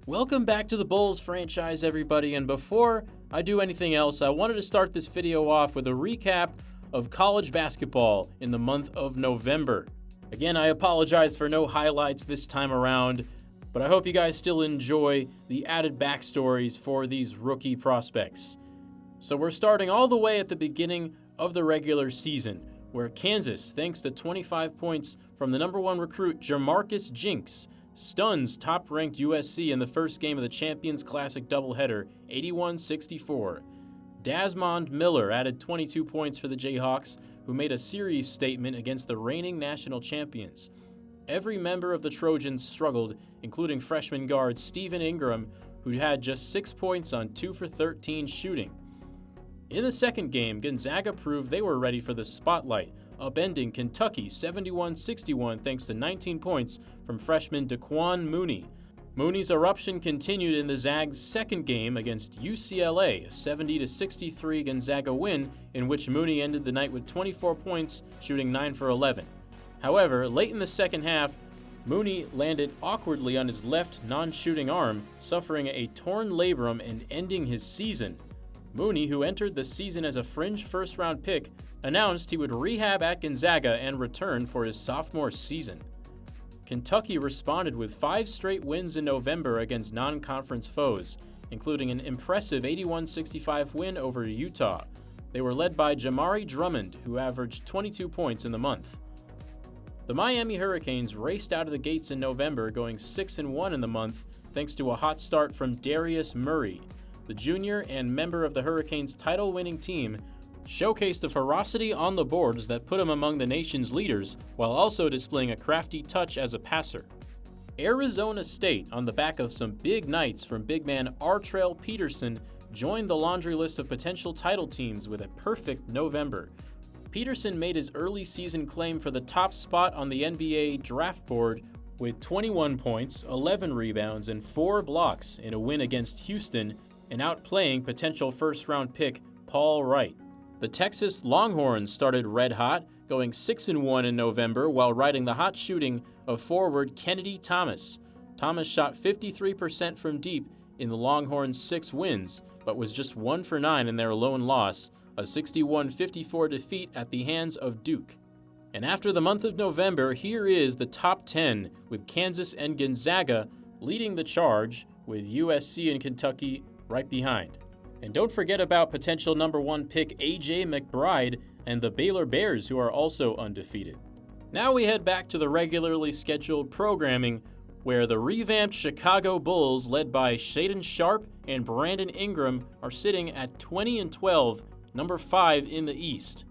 Welcome back to the Bulls franchise, everybody, and before I do anything else, I wanted to start this video off with a recap of college basketball in the month of November. Again, I apologize for no highlights this time around, but I hope you guys still enjoy the added backstories for these rookie prospects. So we're starting all the way at the beginning of the regular season, where Kansas, thanks to 25 points from the number one recruit Jamarcus Jinx, stuns top-ranked USC in the first game of the Champions Classic doubleheader, 81-64. Desmond Miller added 22 points for the Jayhawks, who made a series statement against the reigning national champions. Every member of the Trojans struggled, including freshman guard Steven Ingram, who had just 6 points on 2 for 13 shooting. In the second game, Gonzaga proved they were ready for the spotlight, upending Kentucky 71-61 thanks to 19 points from freshman Daquan Mooney. Mooney's eruption continued in the Zags' second game against UCLA, a 70-63 Gonzaga win in which Mooney ended the night with 24 points, shooting 9 for 11. However, late in the second half, Mooney landed awkwardly on his left non-shooting arm, suffering a torn labrum and ending his season. Mooney, who entered the season as a fringe first-round pick, announced he would rehab at Gonzaga and return for his sophomore season. Kentucky responded with 5 straight wins in November against non-conference foes, including an impressive 81-65 win over Utah. They were led by Jamari Drummond, who averaged 22 points in the month. The Miami Hurricanes raced out of the gates in November, going 6-1 in the month, thanks to a hot start from Darius Murray. The junior and member of the Hurricanes' title-winning team showcased the ferocity on the boards that put him among the nation's leaders, while also displaying a crafty touch as a passer. Arizona State, on the back of some big nights from big man Artrell Peterson, joined the laundry list of potential title teams with a perfect November. Peterson made his early season claim for the top spot on the NBA draft board with 21 points, 11 rebounds, and 4 blocks in a win against Houston, and outplaying potential first-round pick Paul Wright. The Texas Longhorns started red hot, going 6-1 in November while riding the hot shooting of forward Kennedy Thomas. Thomas shot 53% from deep in the Longhorns' 6 wins, but was just 1 for 9 in their lone loss, a 61-54 defeat at the hands of Duke. And after the month of November, here is the top 10, with Kansas and Gonzaga leading the charge, with USC and Kentucky right behind. And don't forget about potential number 1 pick A.J. McBride and the Baylor Bears, who are also undefeated. Now we head back to the regularly scheduled programming, where the revamped Chicago Bulls, led by Shaedon Sharpe and Brandon Ingram, are sitting at 20-12, number 5 in the East.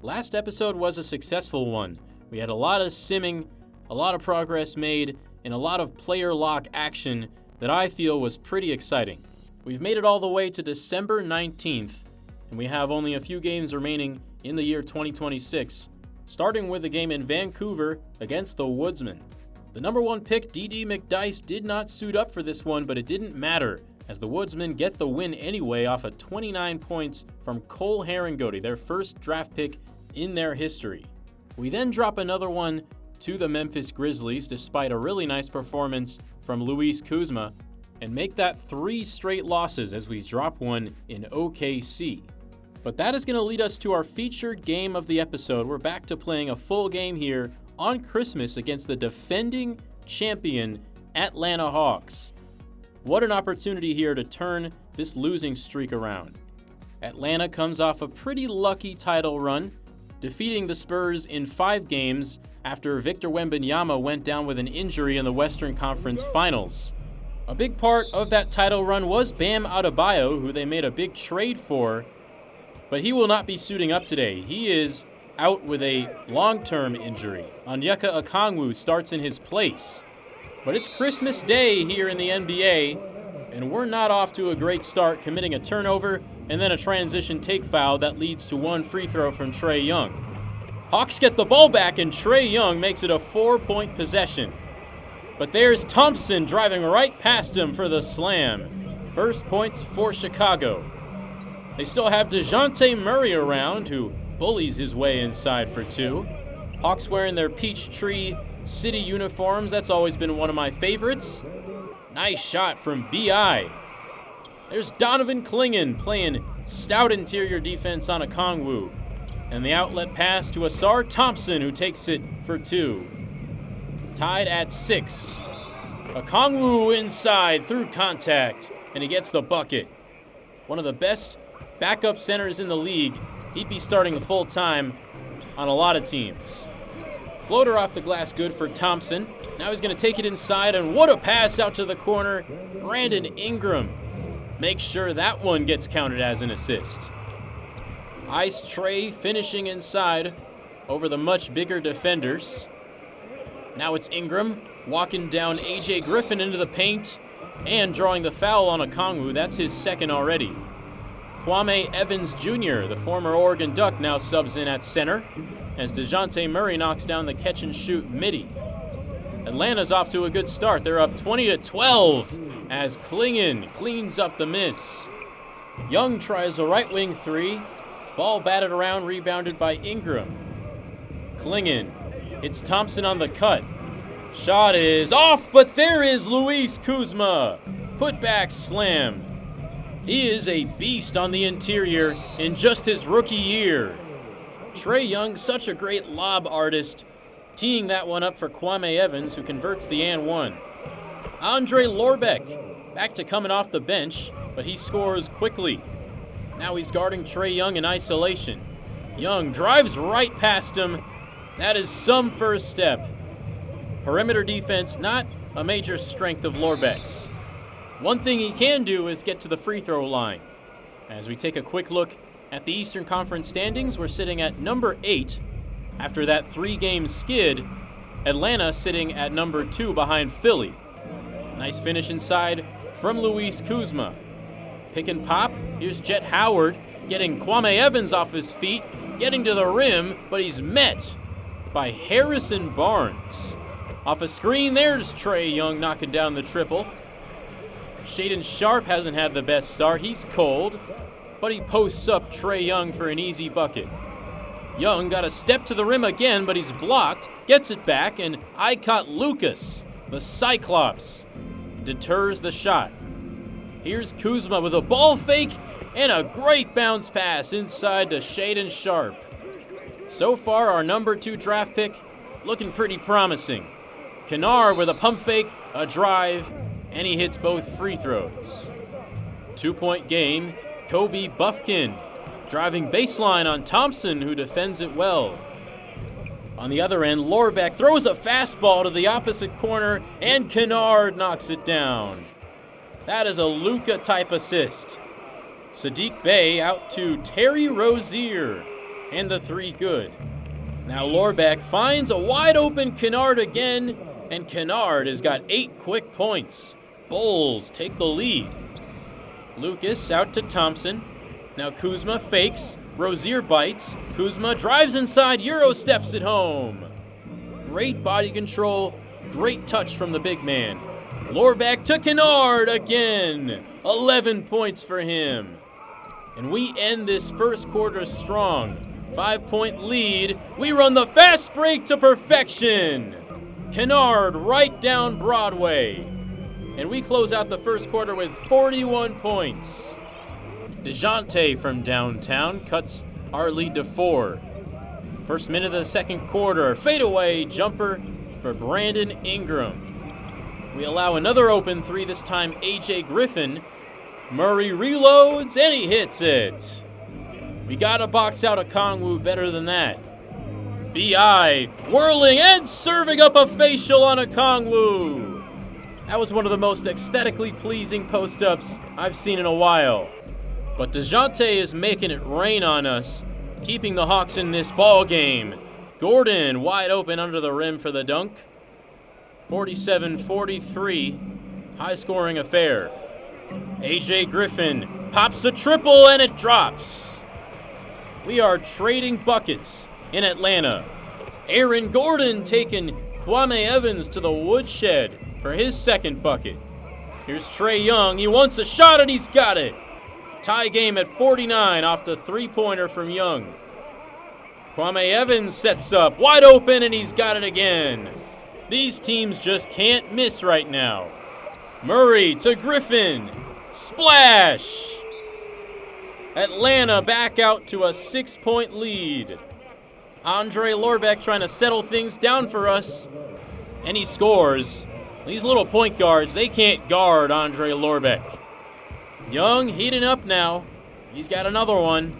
Last episode was a successful one. We had a lot of simming, a lot of progress made, and a lot of player lock action that I feel was pretty exciting. We've made it all the way to December 19th, and we have only a few games remaining in the year 2026, starting with a game in Vancouver against the Woodsmen. The number 1 pick, D.D. McDyess, did not suit up for this one, but it didn't matter, as the Woodsmen get the win anyway off of 29 points from Cole Herringody, their first draft pick in their history. We then drop another one to the Memphis Grizzlies, despite a really nice performance from Luis Kuzma, and make that 3 straight losses as we drop one in OKC. But that is going to lead us to our featured game of the episode. We're back to playing a full game here on Christmas against the defending champion Atlanta Hawks. What an opportunity here to turn this losing streak around. Atlanta comes off a pretty lucky title run, defeating the Spurs in 5 games after Victor Wembanyama went down with an injury in the Western Conference Finals. A big part of that title run was Bam Adebayo, who they made a big trade for, but he will not be suiting up today. He is out with a long-term injury. Onyeka Okongwu starts in his place. But it's Christmas Day here in the NBA, and we're not off to a great start, committing a turnover and then a transition take foul that leads to 1 free throw from Trae Young. Hawks get the ball back, and Trae Young makes it a 4-point possession. But there's Thompson driving right past him for the slam. First points for Chicago. They still have DeJounte Murray around, who bullies his way inside for 2. Hawks wearing their Peachtree City uniforms. That's always been one of my favorites. Nice shot from B.I. There's Donovan Clingan playing stout interior defense on Okongwu. And the outlet pass to Ausar Thompson, who takes it for 2. Tied at 6. Okongwu inside through contact, and he gets the bucket. One of the best backup centers in the league. He'd be starting full time on a lot of teams. Floater off the glass, good for Thompson. Now he's going to take it inside, and what a pass out to the corner. Brandon Ingram makes sure that one gets counted as an assist. Ice Trey finishing inside over the much bigger defenders. Now it's Ingram walking down A.J. Griffin into the paint and drawing the foul on Okongwu. That's his second already. Kwame Evans Jr., the former Oregon Duck, now subs in at center as DeJounte Murray knocks down the catch-and-shoot midi. Atlanta's off to a good start. They're up 20-12 as Clingan cleans up the miss. Young tries a right wing 3. Ball batted around, rebounded by Ingram. Clingan. It's Thompson on the cut. Shot is off, but there is Luis Kuzma. Putback slam. He is a beast on the interior in just his rookie year. Trae Young, such a great lob artist, teeing that one up for Kwame Evans, who converts the and one. Andre Lorbeck, back to coming off the bench, but he scores quickly. Now he's guarding Trae Young in isolation. Young drives right past him. That is some first step. Perimeter defense, not a major strength of Lorbeck's. One thing he can do is get to the free throw line. As we take a quick look at the Eastern Conference standings, we're sitting at number 8 after that 3-game skid. Atlanta sitting at number 2 behind Philly. Nice finish inside from Luis Kuzma. Pick and pop. Here's Jet Howard getting Kwame Evans off his feet, getting to the rim, but he's met by Harrison Barnes. Off a screen, there's Trae Young knocking down the triple. Shaedon Sharpe hasn't had the best start. He's cold, but he posts up Trae Young for an easy bucket. Young got a step to the rim again, but he's blocked, gets it back, and Icot Lucas, the Cyclops, deters the shot. Here's Kuzma with a ball fake and a great bounce pass inside to Shaedon Sharpe. So far, our number 2 draft pick looking pretty promising. Kennard with a pump fake, a drive, and he hits both free throws. 2-point game, Kobe Buffkin driving baseline on Thompson, who defends it well. On the other end, Lorbeck throws a fastball to the opposite corner, and Kennard knocks it down. That is a Luka-type assist. Sadiq Bey out to Terry Rozier, and the 3 good. Now Lorbeck finds a wide-open Kennard again, and Kennard has got 8 quick points. Bulls take the lead. Lucas out to Thompson. Now Kuzma fakes. Rozier bites. Kuzma drives inside. Euro steps it home. Great body control. Great touch from the big man. Lorbeck to Kennard again. 11 points for him. And we end this first quarter strong. 5-point lead. We run the fast break to perfection. Kennard right down Broadway. And we close out the first quarter with 41 points. DeJounte from downtown cuts our lead to 4. First minute of the second quarter. Fadeaway jumper for Brandon Ingram. We allow another open 3, this time A.J. Griffin. Murray reloads, and he hits it. We gotta box out Okongwu better than that. B.I. whirling and serving up a facial on Okongwu. That was one of the most aesthetically pleasing post-ups I've seen in a while. But DeJounte is making it rain on us, keeping the Hawks in this ball game. Gordon wide open under the rim for the dunk. 47-43, high-scoring affair. A.J. Griffin pops a triple, and it drops. We are trading buckets in Atlanta. Aaron Gordon taking Kwame Evans to the woodshed for his second bucket. Here's Trae Young. He wants a shot, and he's got it. Tie game at 49 off the 3-pointer from Young. Kwame Evans sets up, wide open, and he's got it again. These teams just can't miss right now. Murray to Griffin. Splash! Atlanta back out to a 6-point lead. Andre Lorbeck trying to settle things down for us. And he scores. These little point guards, they can't guard Andre Lorbeck. Young heating up now. He's got another one.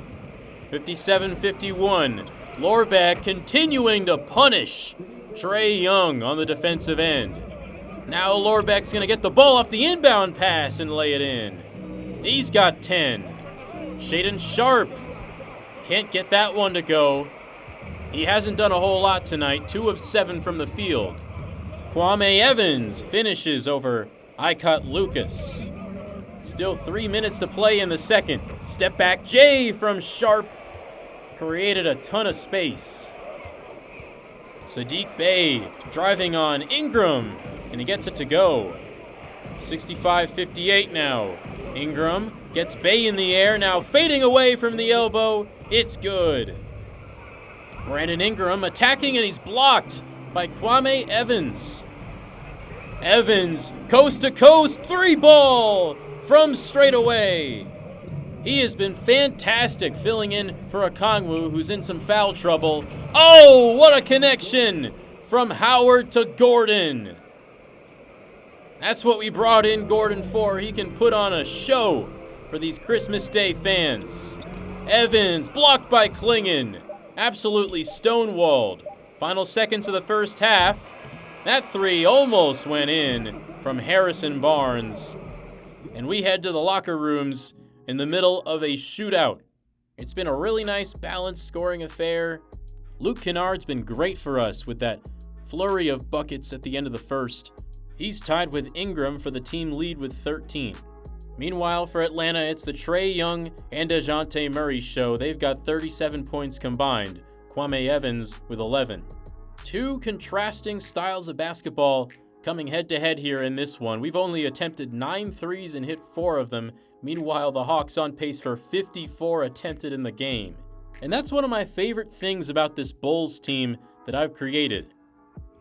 57-51. Lorbeck continuing to punish Trae Young on the defensive end. Now Lorbeck's going to get the ball off the inbound pass and lay it in. He's got 10. Shaedon Sharpe can't get that one to go. He hasn't done a whole lot tonight. 2 of 7 from the field. Kwame Evans finishes over Icot Lucas. Still 3 minutes to play in the second. Step back J from Sharpe. Created a ton of space. Saddiq Bey driving on Ingram, and he gets it to go. 65-58 now. Ingram gets Bey in the air, now fading away from the elbow. It's good. Brandon Ingram attacking, and he's blocked by Kwame Evans. Evans, coast to coast, 3-ball from straight away. He has been fantastic filling in for Okongwu, who's in some foul trouble. Oh, what a connection from Howard to Gordon. That's what we brought in Gordon for. He can put on a show for these Christmas Day fans. Evans blocked by Clingan. Absolutely stonewalled. Final seconds of the first half. That 3 almost went in from Harrison Barnes. And we head to the locker rooms in the middle of a shootout. It's been a really nice, balanced scoring affair. Luke Kennard's been great for us with that flurry of buckets at the end of the first. He's tied with Ingram for the team lead with 13. Meanwhile, for Atlanta, it's the Trae Young and DeJounte Murray show. They've got 37 points combined. Kwame Evans with 11. 2 contrasting styles of basketball coming head-to-head here in this one. We've only attempted 9 threes and hit 4 of them. Meanwhile, the Hawks on pace for 54 attempted in the game. And that's one of my favorite things about this Bulls team that I've created.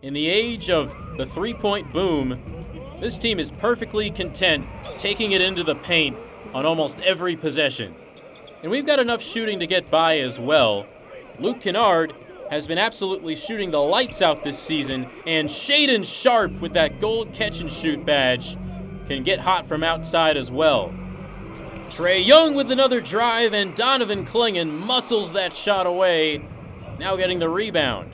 In the age of the three-point boom, this team is perfectly content taking it into the paint on almost every possession. And we've got enough shooting to get by as well. Luke Kennard has been absolutely shooting the lights out this season, and Shaedon Sharpe with that gold catch-and-shoot badge can get hot from outside as well. Trae Young with another drive, and Donovan Clingan muscles that shot away, now getting the rebound.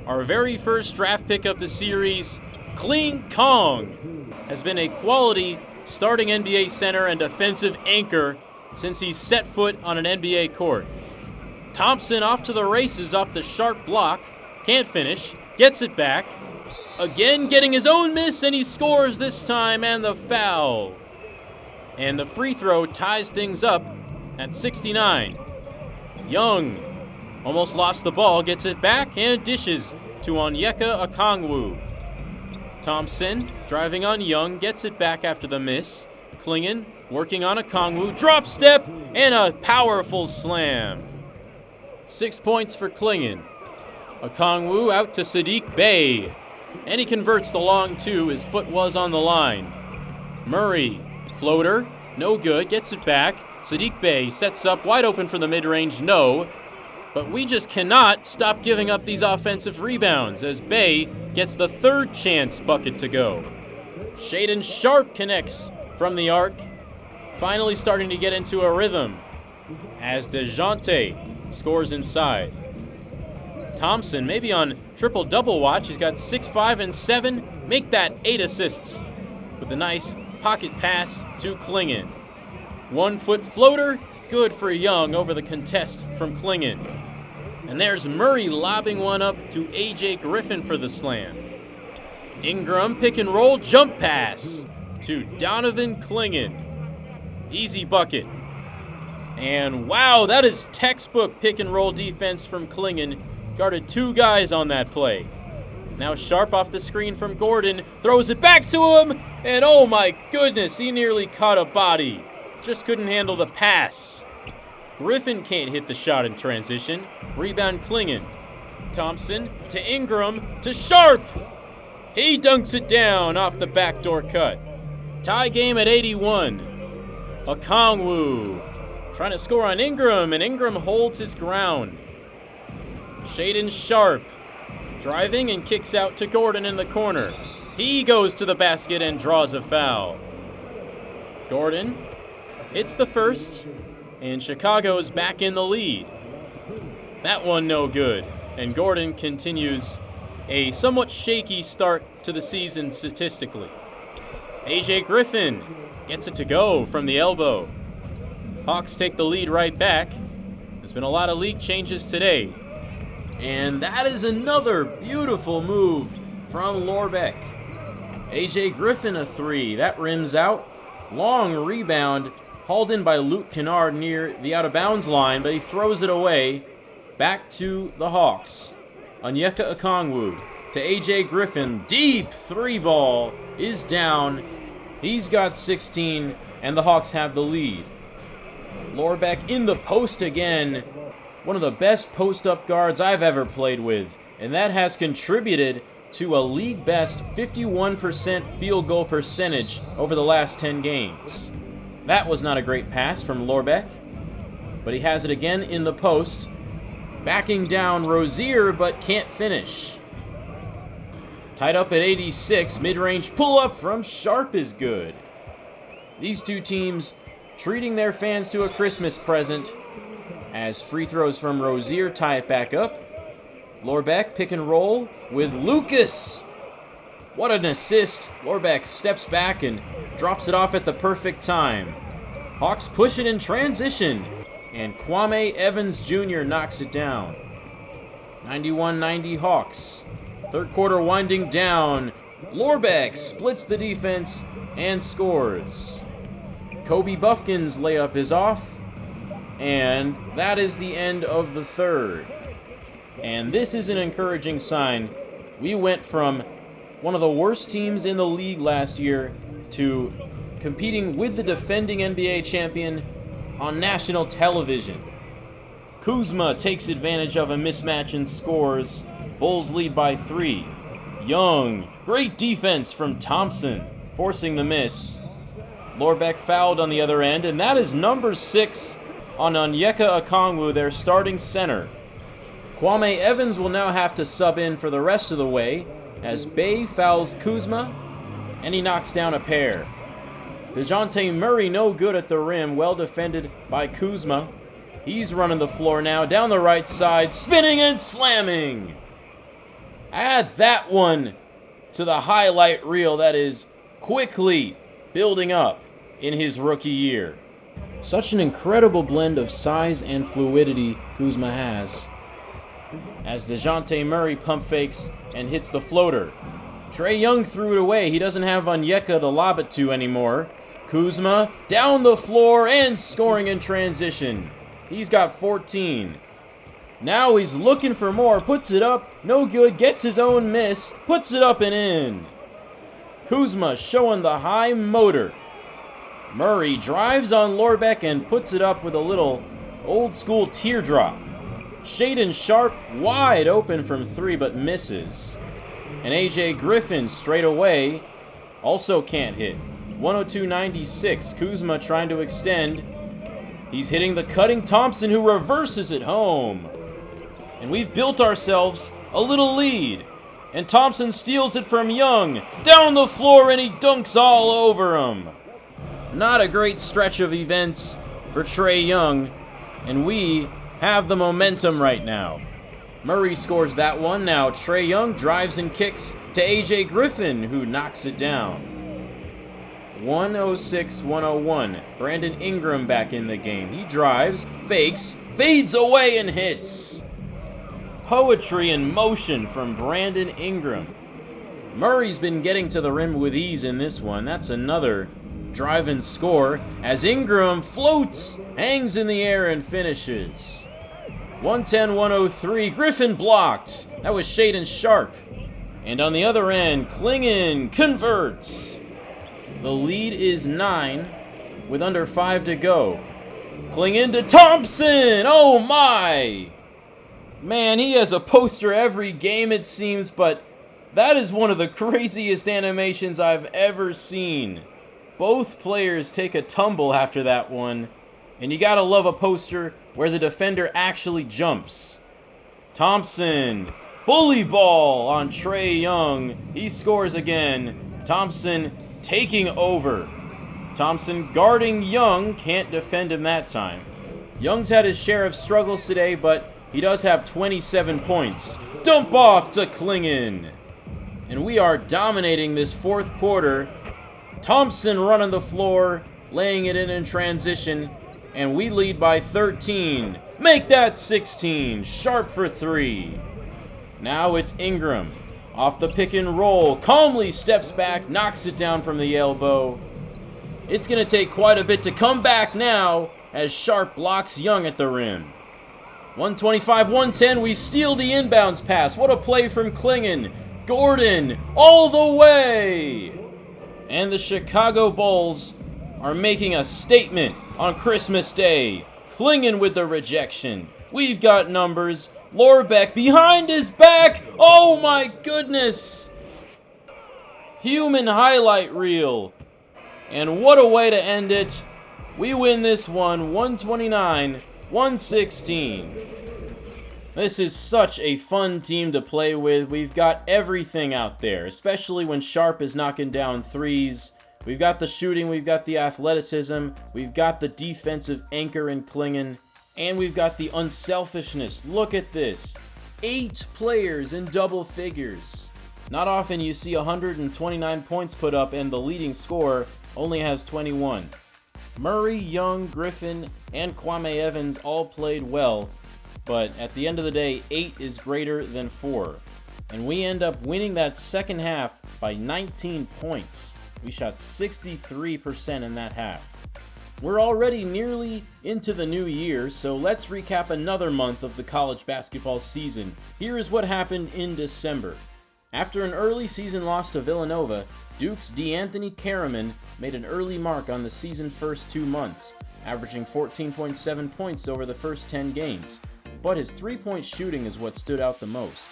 Our very first draft pick of the series, Kling Kong, has been a quality starting NBA center and defensive anchor since he's set foot on an NBA court. Thompson off to the races off the Sharpe block, can't finish, gets it back, again getting his own miss, and he scores this time, and the foul. And the free throw ties things up at 69. Young almost lost the ball, gets it back, and dishes to Onyeka Okongwu. Thompson driving on Young, gets it back after the miss. Clingan working on Okongwu, drop step, and a powerful slam. 6 points for Clingan. Okongwu out to Saddiq Bey, and he converts the long 2. His foot was on the line. Murray, floater, no good, gets it back. Saddiq Bey sets up wide open for the mid-range, no. But we just cannot stop giving up these offensive rebounds as Bey gets the third chance bucket to go. Shaedon Sharpe connects from the arc, finally starting to get into a rhythm as DeJounte scores inside. Thompson maybe on triple-double watch. He's got 6, 5, and 7. Make that 8 assists with a nice pocket pass to Clingan. 1-foot floater, good for Young over the contest from Clingan. And there's Murray lobbing one up to A.J. Griffin for the slam. Ingram pick and roll jump pass to Donovan Clingan. Easy bucket. And wow, that is textbook pick and roll defense from Clingan. Guarded 2 guys on that play. Now Sharpe off the screen from Gordon, throws it back to him, and oh my goodness, he nearly caught a body. Just couldn't handle the pass. Griffin can't hit the shot in transition. Rebound Clingan. Thompson to Ingram to Sharpe. He dunks it down off the backdoor cut. Tie game at 81. Okongwu trying to score on Ingram, and Ingram holds his ground. Shaedon Sharpe driving and kicks out to Gordon in the corner. He goes to the basket and draws a foul. Gordon hits the first, and Chicago's back in the lead. That one no good, and Gordon continues a somewhat shaky start to the season statistically. AJ Griffin gets it to go from the elbow. Hawks take the lead right back. There's been a lot of league changes today. And that is another beautiful move from Lorbeck. AJ Griffin a three. That rims out. Long rebound hauled in by Luke Kennard near the out-of-bounds line, but he throws it away. Back to the Hawks. Onyeka Okongwu to AJ Griffin. Deep three ball is down. He's got 16, and the Hawks have the lead. Lorbeck in the post again. One of the best post-up guards I've ever played with, and that has contributed to a league-best 51% field goal percentage over the last 10 games. That was not a great pass from Lorbeck, but he has it again in the post. Backing down Rozier, but can't finish. Tied up at 86, mid-range pull-up from Sharpe is good. These two teams treating their fans to a Christmas present as free throws from Rozier tie it back up. Lorbeck pick and roll with Lucas. What an assist. Lorbeck steps back and drops it off at the perfect time. Hawks push it in transition, and Kwame Evans Jr. knocks it down. 91-90 Hawks. Third quarter winding down. Lorbeck splits the defense and scores. Kobe Buffkin's layup is off, and that is the end of the third. And this is an encouraging sign. We went from one of the worst teams in the league last year to competing with the defending NBA champion on national television. Kuzma takes advantage of a mismatch and scores. Bulls lead by 3. Young, great defense from Thompson, forcing the miss. Lorbeck fouled on the other end, and that is number 6 on Onyeka Okongwu, their starting center. Kwame Evans will now have to sub in for the rest of the way as Bey fouls Kuzma, and he knocks down a pair. DeJounte Murray no good at the rim, well defended by Kuzma. He's running the floor now, down the right side, spinning and slamming. Add that one to the highlight reel that is quickly building up in his rookie year. Such an incredible blend of size and fluidity Kuzma has. As DeJounte Murray pump fakes and hits the floater. Trae Young threw it away. He doesn't have Onyeka to lob it to anymore. Kuzma down the floor and scoring in transition. He's got 14. Now he's looking for more. Puts it up. No good. Gets his own miss. Puts it up and in. Kuzma showing the high motor. Murray drives on Lorbeck and puts it up with a little old school teardrop. Shaedon Sharpe wide open from 3 but misses. And AJ Griffin straight away also can't hit. 102-96. Kuzma trying to extend. He's hitting the cutting Thompson, who reverses it home. And we've built ourselves a little lead. And Thompson steals it from Young. Down the floor, and he dunks all over him. Not a great stretch of events for Trae Young. And we have the momentum right now. Murray scores that one. Now Trae Young drives and kicks to AJ Griffin, who knocks it down. 106-101. Brandon Ingram back in the game. He drives, fakes, fades away, and hits. Poetry in motion from Brandon Ingram. Murray's been getting to the rim with ease in this one. That's another drive and score as Ingram floats, hangs in the air, and finishes. 110-103. Griffin blocked. That was Shaedon Sharpe. And on the other end, Clingan converts. The lead is 9 with under 5 to go. Clingan to Thompson. Oh my! Man, he has a poster every game it seems, but that is one of the craziest animations I've ever seen. Both players take a tumble after that one. And you gotta love a poster where the defender actually jumps. Thompson, bully ball on Trae Young. He scores again. Thompson taking over. Thompson guarding Young, can't defend him that time. Young's had his share of struggles today, but he does have 27 points. Dump off to Clingan. And we are dominating this fourth quarter. Thompson running the floor, laying it in transition, and we lead by 13. Make that 16. Sharp for 3. Now it's Ingram. Off the pick and roll. Calmly steps back, knocks it down from the elbow. It's going to take quite a bit to come back now as Sharp blocks Young at the rim. 125-110. We steal the inbounds pass. What a play from Clingan. Gordon all the way. And the Chicago Bulls are making a statement on Christmas Day. Clingan with the rejection. We've got numbers. Lorbeck behind his back. Oh my goodness. Human highlight reel. And what a way to end it. We win this one 129-116. This is such a fun team to play with. We've got everything out there, especially when Sharp is knocking down threes. We've got the shooting, we've got the athleticism, we've got the defensive anchor in Clingan, and we've got the unselfishness. Look at this. 8 players in double figures. Not often you see 129 points put up and the leading scorer only has 21. Murray, Young, Griffin, and Kwame Evans all played well, but at the end of the day, 8 is greater than 4. And we end up winning that second half by 19 points. We shot 63% in that half. We're already nearly into the new year, so let's recap another month of the college basketball season. Here is what happened in December. After an early season loss to Villanova, Duke's DeAnthony Karaman made an early mark on the season's first 2 months, averaging 14.7 points over the first 10 games. But his three-point shooting is what stood out the most.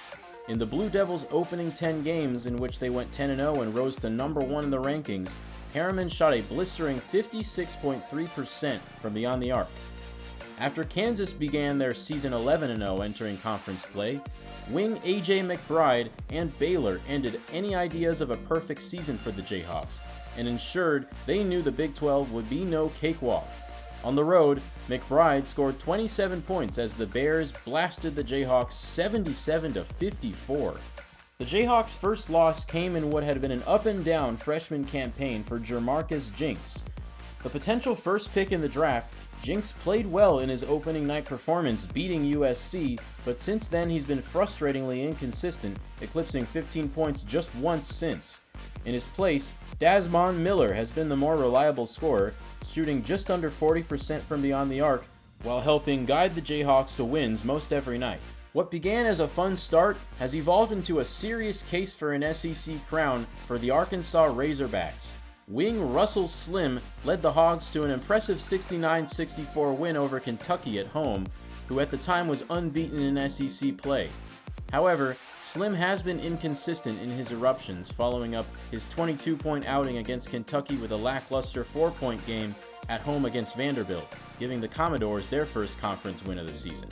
In the Blue Devils' opening 10 games, in which they went 10-0 and rose to number 1 in the rankings, Karaman shot a blistering 56.3% from beyond the arc. After Kansas began their season 11-0 entering conference play, wing A.J. McBride and Baylor ended any ideas of a perfect season for the Jayhawks and ensured they knew the Big 12 would be no cakewalk. On the road, McBride scored 27 points as the Bears blasted the Jayhawks 77-54. The Jayhawks' first loss came in what had been an up-and-down freshman campaign for Jermarcus Jinx. The potential first pick in the draft, Jinx played well in his opening night performance beating USC, but since then he's been frustratingly inconsistent, eclipsing 15 points just once since. In his place, Desmond Miller has been the more reliable scorer, shooting just under 40% from beyond the arc, while helping guide the Jayhawks to wins most every night. What began as a fun start has evolved into a serious case for an SEC crown for the Arkansas Razorbacks. Wing Russell Slim led the Hogs to an impressive 69-64 win over Kentucky at home, who at the time was unbeaten in SEC play. However, Slim has been inconsistent in his eruptions, following up his 22-point outing against Kentucky with a lackluster 4-point game at home against Vanderbilt, giving the Commodores their first conference win of the season.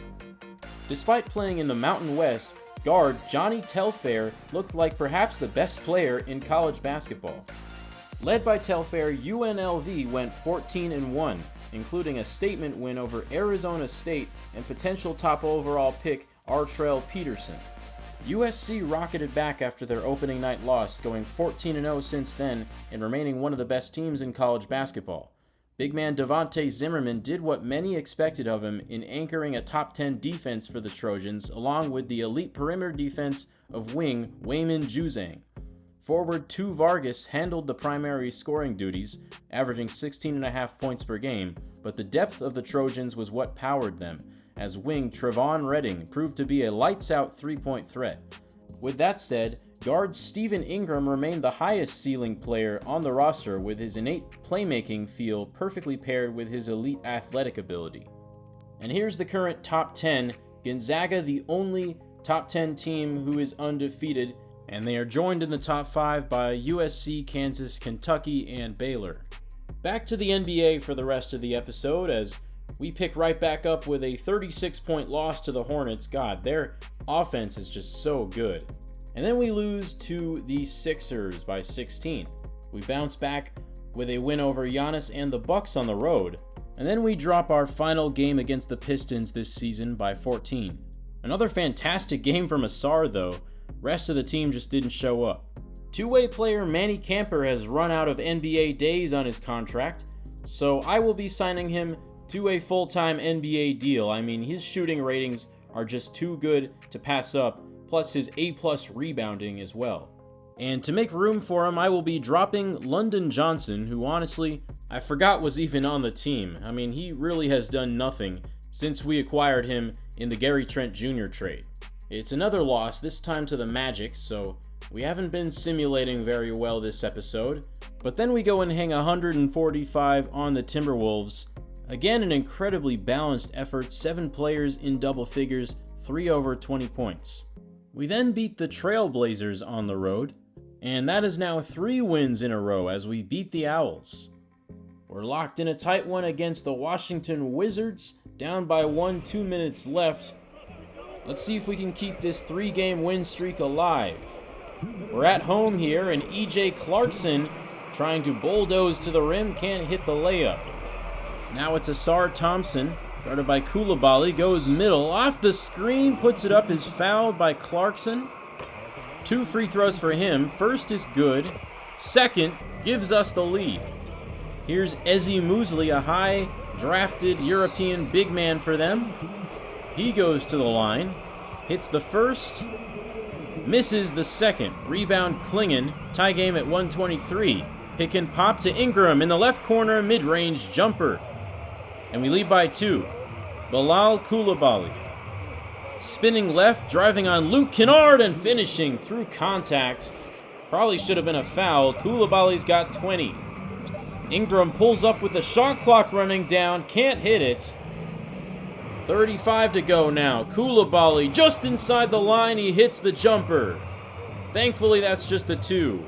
Despite playing in the Mountain West, guard Johnny Telfair looked like perhaps the best player in college basketball. Led by Telfair, UNLV went 14-1, including a statement win over Arizona State and potential top overall pick Artrell Peterson. USC rocketed back after their opening night loss, going 14-0 since then and remaining one of the best teams in college basketball. Big man Devontae Zimmerman did what many expected of him in anchoring a top 10 defense for the Trojans, along with the elite perimeter defense of wing Wayman Juzang. Forward 2 Vargas handled the primary scoring duties, averaging 16.5 points per game, but the depth of the Trojans was what powered them, as wing Trevon Redding proved to be a lights-out three-point threat. With that said, guard Stephen Ingram remained the highest ceiling player on the roster, with his innate playmaking feel perfectly paired with his elite athletic ability. And here's the current top 10, Gonzaga the only top 10 team who is undefeated, and they are joined in the top 5 by USC, Kansas, Kentucky, and Baylor. Back to the NBA for the rest of the episode as we pick right back up with a 36-point loss to the Hornets. God, their offense is just so good. And then we lose to the Sixers by 16. We bounce back with a win over Giannis and the Bucks on the road. And then we drop our final game against the Pistons this season by 14. Another fantastic game from Ausar though. Rest of the team just didn't show up. Two-way player Manny Camper has run out of NBA days on his contract, so I will be signing him to a full-time NBA deal. I mean, his shooting ratings are just too good to pass up, plus his A+ rebounding as well. And to make room for him, I will be dropping London Johnson, who honestly, I forgot was even on the team. I mean, he really has done nothing since we acquired him in the Gary Trent Jr. trade. It's another loss, this time to the Magic, so we haven't been simulating very well this episode. But then we go and hang 145 on the Timberwolves. Again, an incredibly balanced effort, 7 players in double figures, 3 over 20 points. We then beat the Trailblazers on the road, and that is now 3 wins in a row as we beat the Owls. We're locked in a tight one against the Washington Wizards, down by 1, 2 minutes left. Let's see if we can keep this 3-game win streak alive. We're at home here, and E.J. Clarkson, trying to bulldoze to the rim, can't hit the layup. Now it's Ausar Thompson, guarded by Coulibaly, goes middle, off the screen, puts it up, is fouled by Clarkson. 2 free throws for him. First is good. Second gives us the lead. Here's Ezi Mosley, a high-drafted European big man for them. He goes to the line, hits the first, misses the second. Rebound Klingon, tie game at 123. Pick and pop to Ingram in the left corner, mid-range jumper. And we lead by 2. Bilal Coulibaly. Spinning left, driving on Luke Kennard and finishing through contact. Probably should have been a foul. Coulibaly's got 20. Ingram pulls up with the shot clock running down, can't hit it. 35 to go now. Coulibaly just inside the line, he hits the jumper. Thankfully, that's just a 2.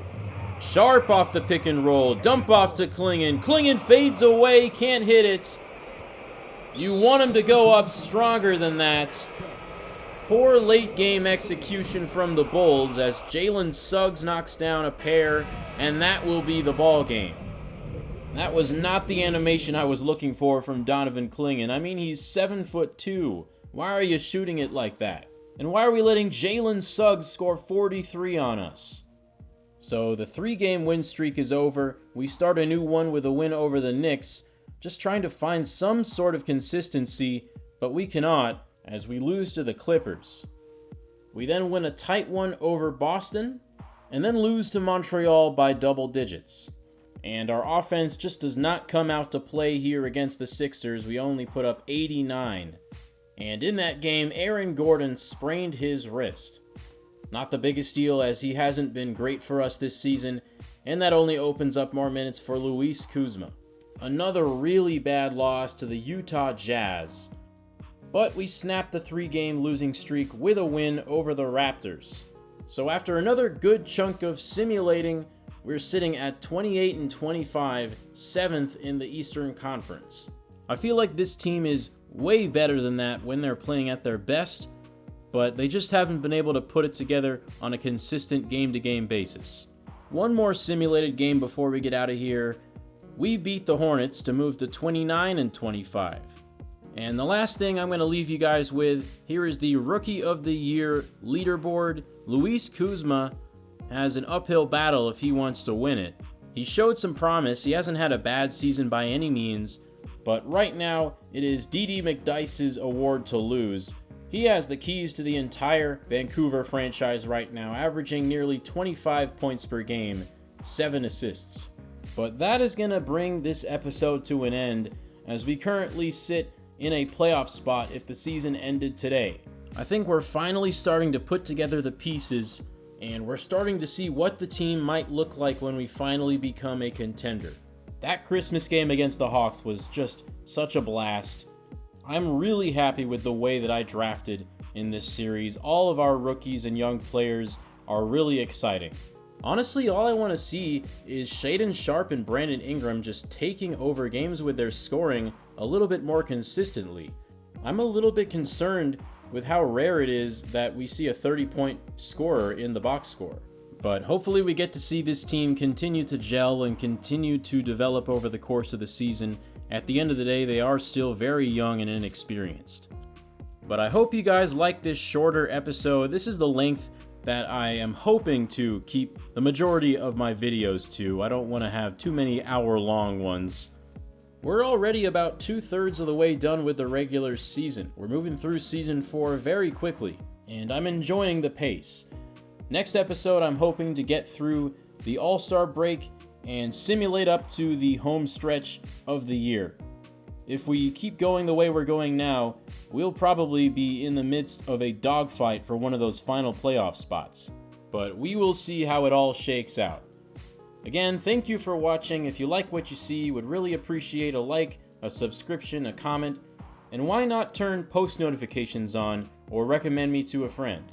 Sharp off the pick and roll, dump off to Klingon. Klingon fades away, can't hit it. You want him to go up stronger than that. Poor late game execution from the Bulls as Jalen Suggs knocks down a pair, and that will be the ball game. That was not the animation I was looking for from Donovan Klingon. I mean, he's 7'2". Why are you shooting it like that? And why are we letting Jalen Suggs score 43 on us? So the 3-game win streak is over. We start a new one with a win over the Knicks. Just trying to find some sort of consistency, but we cannot as we lose to the Clippers. We then win a tight one over Boston, and then lose to Montreal by double digits. And our offense just does not come out to play here against the Sixers. We only put up 89. And in that game, Aaron Gordon sprained his wrist. Not the biggest deal as he hasn't been great for us this season, and that only opens up more minutes for Luis Kuzma. Another really bad loss to the Utah Jazz. But we snapped the 3-game losing streak with a win over the Raptors. So after another good chunk of simulating, we're sitting at 28-25, 7th in the Eastern Conference. I feel like this team is way better than that when they're playing at their best, but they just haven't been able to put it together on a consistent game-to-game basis. One more simulated game before we get out of here. We beat the Hornets to move to 29-25. And the last thing I'm going to leave you guys with, here is the Rookie of the Year leaderboard. Luis Kuzma has an uphill battle if he wants to win it. He showed some promise. He hasn't had a bad season by any means, but right now it is D.D. McDyess's award to lose. He has the keys to the entire Vancouver franchise right now, averaging nearly 25 points per game, 7 assists. But that is going to bring this episode to an end as we currently sit in a playoff spot if the season ended today. I think we're finally starting to put together the pieces, and we're starting to see what the team might look like when we finally become a contender. That Christmas game against the Hawks was just such a blast. I'm really happy with the way that I drafted in this series. All of our rookies and young players are really exciting. Honestly, all I want to see is Shaedon Sharpe and Brandon Ingram just taking over games with their scoring a little bit more consistently. I'm a little bit concerned with how rare it is that we see a 30-point scorer in the box score. But hopefully we get to see this team continue to gel and continue to develop over the course of the season. At the end of the day, they are still very young and inexperienced. But I hope you guys like this shorter episode. This is the length that I am hoping to keep the majority of my videos to. I don't want to have too many hour-long ones. We're already about 2/3 of the way done with the regular season. We're moving through season 4 very quickly, and I'm enjoying the pace. Next episode, I'm hoping to get through the All-Star break and simulate up to the home stretch of the year. If we keep going the way we're going now, we'll probably be in the midst of a dogfight for one of those final playoff spots. But we will see how it all shakes out. Again, thank you for watching. If you like what you see, would really appreciate a like, a subscription, a comment, and why not turn post notifications on or recommend me to a friend.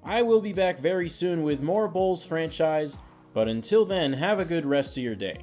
I will be back very soon with more Bulls franchise, but until then, have a good rest of your day.